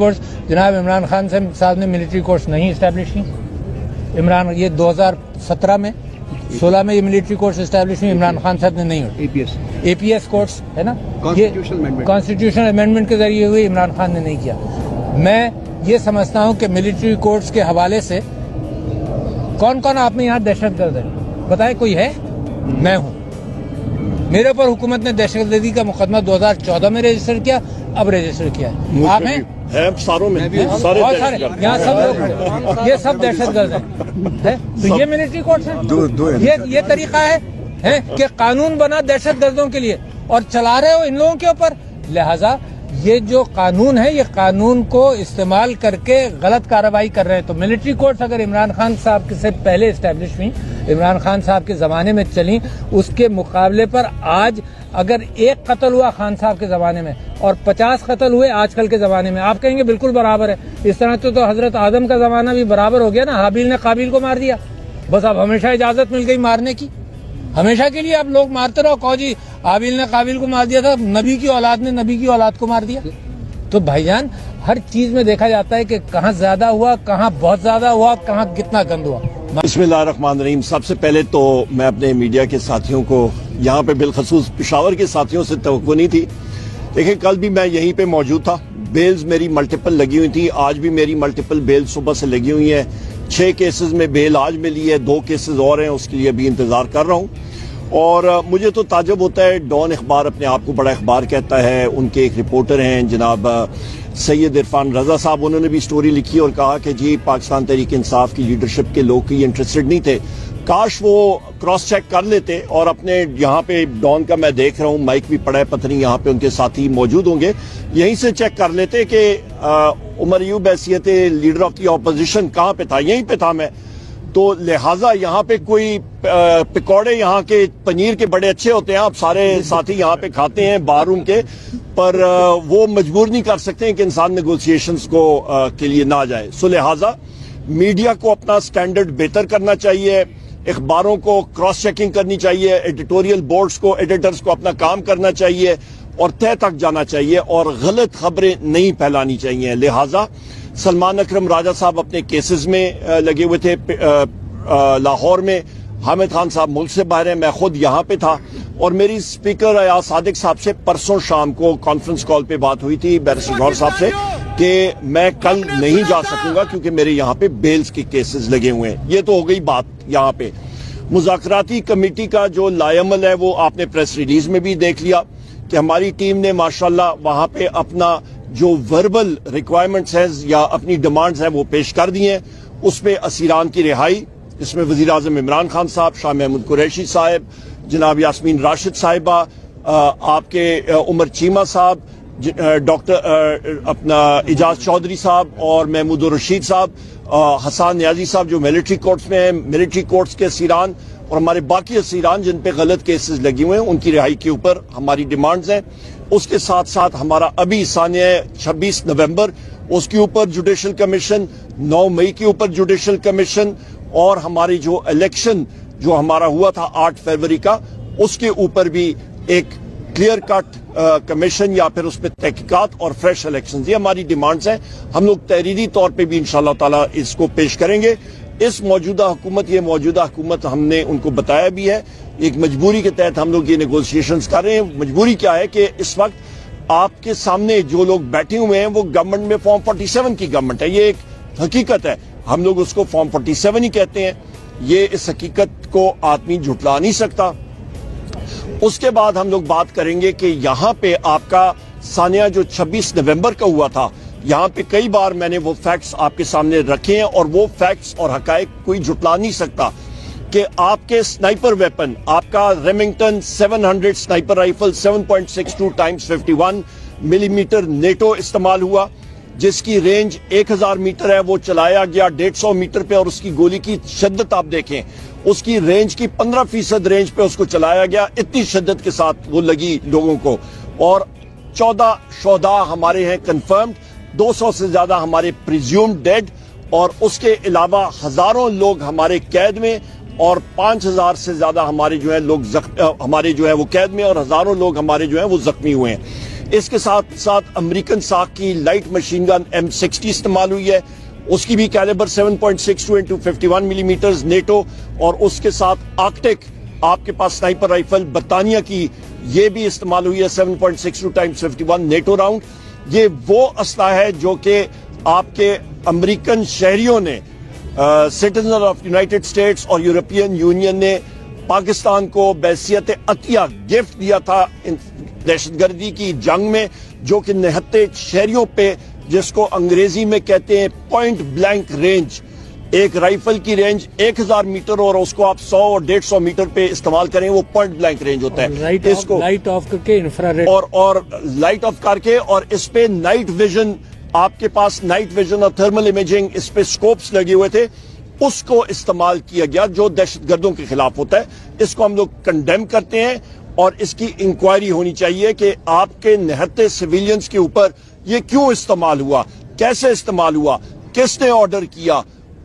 Course جناب عمران خان صاحب نے ملٹری کورس نہیں اسٹیبلش کی. عمران یہ 2017 میں 16 میں یہ ملٹری کورس اسٹیبلش ہوئی, عمران خان صاحب نے نہیں ہوئی. اے پی ایس کورس ہے نا, یہ کانسٹیٹیوشنل امینڈمنٹ کے ذریعے ہوئی, عمران خان نے نہیں کیا. میں یہ سمجھتا ہوں کہ ملٹری کورس کے حوالے سے کون کون آپ میں یہاں دہشت گرد ہے بتائیں, کوئی ہے؟ میں ہوں. میرے اوپر حکومت نے دہشت گردی کا مقدمہ 2014 میں رجسٹر کیا, اب رجسٹر کیا ہے. آپ ہیں ساروں میں بہت سارے یہاں سب لوگ کھڑے, یہ سب دہشت گرد ہیں. تو یہ ملٹری کورس ہے, یہ طریقہ ہے کہ قانون بنا دہشت گردوں کے لیے اور چلا رہے ہو ان لوگوں کے اوپر. لہذا یہ جو قانون ہے, یہ قانون کو استعمال کر کے غلط کارروائی کر رہے ہیں. تو ملٹری کورس اگر عمران خان صاحب سے پہلے اسٹیبلش ہوئی, عمران خان صاحب کے زمانے میں چلیں, اس کے مقابلے پر آج اگر ایک قتل ہوا خان صاحب کے زمانے میں اور 50 قتل ہوئے آج کل کے زمانے میں, آپ کہیں گے بالکل برابر ہے. اس طرح تو حضرت آدم کا زمانہ بھی برابر ہو گیا نا, حابیل نے قابیل کو مار دیا, بس اب ہمیشہ اجازت مل گئی مارنے کی, ہمیشہ کے لیے آپ لوگ مارتے رہو. کہو جی حابیل نے قابیل کو مار دیا تھا, نبی کی اولاد نے نبی کی اولاد کو مار دیا. تو بھائی جان ہر چیز میں دیکھا جاتا ہے کہ کہاں زیادہ ہوا, کہاں بہت زیادہ ہوا, کہاں کتنا گند ہوا. بسم اللہ الرحمن الرحیم. سب سے پہلے تو میں اپنے میڈیا کے ساتھیوں کو یہاں پہ بالخصوص پشاور کے ساتھیوں سے توقع نہیں تھی. دیکھیں کل بھی میں یہیں پہ موجود تھا, بیلز میری ملٹیپل لگی ہوئی تھی, آج بھی میری ملٹیپل بیل صبح سے لگی ہوئی ہیں. 6 کیسز میں بیل آج ملی ہے, 2 کیسز اور ہیں, اس کے لیے ابھی انتظار کر رہا ہوں. اور مجھے تو تعجب ہوتا ہے, ڈان اخبار اپنے آپ کو بڑا اخبار کہتا ہے, ان کے ایک رپورٹر ہیں جناب سید عرفان رضا صاحب, انہوں نے بھی سٹوری لکھی اور کہا کہ جی پاکستان تحریک انصاف کی لیڈرشپ کے لوگ کی انٹرسٹڈ نہیں تھے. کاش وہ کراس چیک کر لیتے, اور اپنے یہاں پہ ڈان کا میں دیکھ رہا ہوں مائک بھی پڑا ہے, پتہ نہیں یہاں پہ ان کے ساتھی موجود ہوں گے, یہیں سے چیک کر لیتے کہ عمر ایوب حیثیت لیڈر آف دی اپوزیشن کہاں پہ تھا. یہیں پہ تھا میں. تو لہٰذا یہاں پہ کوئی پکوڑے یہاں کے پنیر کے بڑے اچھے ہوتے ہیں, آپ سارے ساتھی یہاں پہ کھاتے ہیں بار روم کے, پر وہ مجبور نہیں کر سکتے کہ انسان نیگوسیشنز کو کے لیے نہ جائے. سو لہٰذا میڈیا کو اپنا سٹینڈرڈ بہتر کرنا چاہیے, اخباروں کو کراس چیکنگ کرنی چاہیے, ایڈیٹوریل بورڈز کو, ایڈیٹرز کو اپنا کام کرنا چاہیے اور طے تک جانا چاہیے, اور غلط خبریں نہیں پھیلانی چاہیے. لہٰذا سلمان اکرم راجہ صاحب اپنے کیسز میں لگے ہوئے تھے لاہور میں, حامد خان صاحب ملک سے باہر ہیں, میں خود یہاں پہ تھا, اور میری اسپیکر ایاز صادق صاحب سے پرسوں شام کو کانفرنس کال پہ بات ہوئی تھی بیرسٹر غور صاحب سے کہ میں کل نہیں جا سکوں گا کیونکہ میرے یہاں پہ بیلز کے کیسز لگے ہوئے ہیں. یہ تو ہو گئی بات. یہاں پہ مذاکراتی کمیٹی کا جو لائے عمل ہے وہ آپ نے پریس ریلیز میں بھی دیکھ لیا کہ ہماری ٹیم نے ماشاءاللہ وہاں پہ اپنا جو وربل ریکوائرمنٹس ہیں یا اپنی ڈیمانڈز ہیں وہ پیش کر دی ہیں. اس میں اسیران کی رہائی, اس میں وزیر اعظم عمران خان صاحب, شاہ محمود قریشی صاحب, جناب یاسمین راشد صاحبہ, آپ کے عمر چیمہ صاحب, ڈاکٹر اپنا اعجاز چودھری صاحب اور محمود الرشید صاحب, حسان نیازی صاحب جو ملٹری کورٹس میں ہیں, ملٹری کورٹس کے اسیران اور ہمارے باقی اسیران جن پہ غلط کیسز لگے ہوئے ہیں, ان کی رہائی کے اوپر ہماری ڈیمانڈز ہیں. اس کے ساتھ ساتھ ہمارا ابھی ثانیہ 26 نومبر اس کے اوپر جوڈیشل کمیشن, 9 مئی کے اوپر جوڈیشل کمیشن, اور ہماری جو الیکشن جو ہمارا ہوا تھا 8 فروری کا, اس کے اوپر بھی ایک کلیئر کٹ کمیشن یا پھر اس پہ تحقیقات اور فریش الیکشنز. یہ ہماری ڈیمانڈز ہیں. ہم لوگ تحریری طور پہ بھی انشاءاللہ تعالی اس کو پیش کریں گے. اس موجودہ حکومت ہم نے ان کو بتایا بھی ہے, ایک مجبوری کے تحت ہم لوگ یہ نیگوسیشنز کر رہے ہیں. مجبوری کیا ہے کہ اس وقت آپ کے سامنے جو لوگ بیٹھے ہوئے ہیں وہ گورنمنٹ میں فارم 47 کی گورنمنٹ ہے. یہ ایک حقیقت ہے, ہم لوگ اس کو فارم 47 ہی کہتے ہیں. یہ اس حقیقت کو آدمی جھٹلا نہیں سکتا. اس کے بعد ہم لوگ بات کریں گے کہ یہاں پہ آپ کا ثانیہ جو 26 نومبر کا ہوا تھا, یہاں پہ کئی بار میں نے وہ فیکٹس آپ کے سامنے رکھے ہیں, اور وہ فیکٹس اور حقائق کوئی جھٹلا نہیں سکتا کہ آپ کے سنائپر ویپن, آپ کا ریمنگٹن 700 سنائپر رائفل 7.62 × 51 ملی میٹر نیٹو استعمال ہوا, جس کی رینج 1000 میٹر ہے. وہ چلایا گیا 150 میٹر پہ, اور اس کی گولی کی شدت آپ دیکھیں, اس کی رینج کی 15% رینج پہ اس کو چلایا گیا. اتنی شدت کے ساتھ وہ لگی لوگوں کو, اور 14 شہداء ہمارے ہیں کنفرمڈ, 200 سے زیادہ ہمارے پریزیومڈ ڈیڈ, اور اس کے علاوہ ہزاروں لوگ ہمارے قید میں, اور 5000 سے زیادہ ہمارے جو ہے لوگ ہمارے جو ہے وہ قید میں, اور ہزاروں لوگ ہمارے جو ہیں وہ زخمی ہوئے ہیں. اس کے ساتھ ساتھ امریکن ساخ کی لائٹ مشین گن M60 استعمال ہوئی ہے، اس کی بھی کیلیبر 7.62 × 51 ملی میٹرز نیٹو، اور اس کے ساتھ آرکٹک آپ کے پاس سنائپر رائفل برطانیہ کی یہ بھی استعمال ہوئی ہے 7.62 × 51 نیٹو راؤنڈ۔ یہ وہ اسلحہ ہے جو کہ آپ کے امریکن شہریوں نے سٹیزن آف یونائٹڈ اسٹیٹس اور یورپین یونین نے پاکستان کو بحیثیت عطیہ گفٹ دیا تھا دہشت گردی کی جنگ میں، جو کہ نہتے شہریوں پہ، جس کو انگریزی میں کہتے ہیں پوائنٹ بلینک رینج، ایک رائفل کی رینج 1000 میٹر اور اس کو آپ 100 اور 150 میٹر پہ استعمال کریں، وہ پوائنٹ بلینک رینج ہوتا ہے۔ اس کو لائٹ آف کر کے انفراریڈ اور لائٹ آف کر کے، اور اس پہ نائٹ ویژن، آپ کے پاس نائٹ ویژن اور تھرمل امیجنگ، اس پہ سکوپس لگے ہوئے تھے، اس کو استعمال کیا گیا جو دہشت گردوں کے خلاف ہوتا ہے۔ اس کو ہم لوگ کنڈیم کرتے ہیں اور اس کی انکوائری ہونی چاہیے کہ آپ کے نہتے سویلینز کے اوپر یہ کیوں استعمال ہوا، کیسے استعمال ہوا، کس نے آرڈر کیا،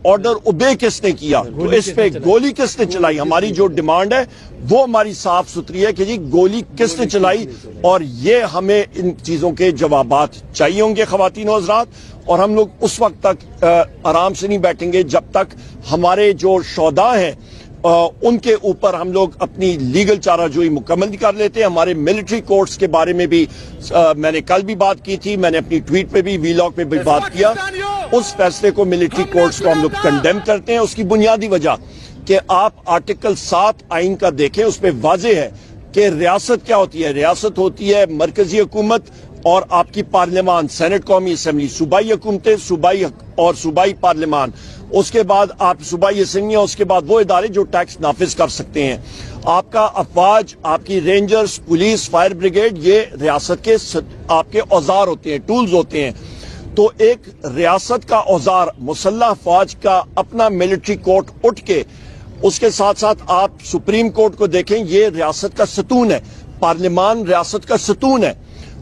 آرڈر اوبے کس نے کیا، تو اس پہ گولی کس نے چلائی۔ ہماری جو ڈیمانڈ ہے وہ ہماری صاف ستھری ہے کہ جی گولی کس نے چلائی، اور یہ ہمیں ان چیزوں کے جوابات چاہیے ہوں گے خواتین و حضرات۔ اور ہم لوگ اس وقت تک آرام سے نہیں بیٹھیں گے جب تک ہمارے جو شہداء ہیں ان کے اوپر ہم لوگ اپنی لیگل چارہ جوئی مکمل نہیں کر لیتے۔ ہمارے ملٹری کورٹس کے بارے میں بھی میں نے کل بھی بات کی تھی، میں نے اپنی ٹویٹ پہ بھی ویلاگ پہ بھی بات کیا۔ اس فیصلے کو ملٹری کورٹس کو ہم لوگ کنڈیم کرتے ہیں۔ اس کی بنیادی وجہ کہ آپ آرٹیکل 7 آئین کا دیکھیں، اس پہ واضح ہے کہ ریاست کیا ہوتی ہے۔ ریاست ہوتی ہے مرکزی حکومت اور آپ کی پارلیمان، سینٹ، قومی اسمبلی، صوبائی حکومتیں، صوبائی پارلیمان، اس کے بعد آپ صوبائی اسمبلیاں، اس کے بعد وہ ادارے جو ٹیکس نافذ کر سکتے ہیں۔ آپ کا افواج، آپ کی رینجرز، پولیس، فائر بریگیڈ، یہ ریاست کے آپ کے اوزار ہوتے ہیں، ٹولز ہوتے ہیں۔ تو ایک ریاست کا اوزار، مسلح افواج کا اپنا ملٹری کورٹ اٹھ کے، اس کے ساتھ ساتھ آپ سپریم کورٹ کو دیکھیں، یہ ریاست کا ستون ہے۔ پارلیمان ریاست کا ستون ہے۔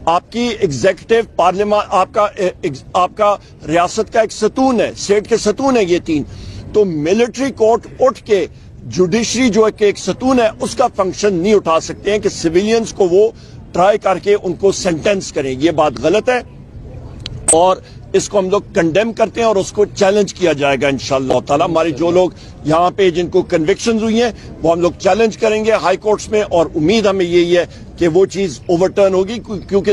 آپ کی ایگزیکٹو، پارلیمان آپ کا ریاست کا ایک ستون ہے، اسٹیٹ کے ستون ہے یہ تین۔ تو ملٹری کورٹ اٹھ کے جوڈیشری جو ایک ستون ہے اس کا فنکشن نہیں اٹھا سکتے ہیں کہ سویلینز کو وہ ٹرائی کر کے ان کو سینٹینس کریں۔ یہ بات غلط ہے اور اس کو ہم لوگ کنڈیم کرتے ہیں اور اس کو چیلنج کیا جائے گا انشاءاللہ تعالی۔ ہمارے جو لوگ یہاں پہ جن کو کنوکشنز ہوئی ہیں وہ ہم لوگ چیلنج کریں گے ہائی کورٹس میں، اور امید ہمیں یہی ہے کہ وہ چیز اوورٹرن ہوگی، کیونکہ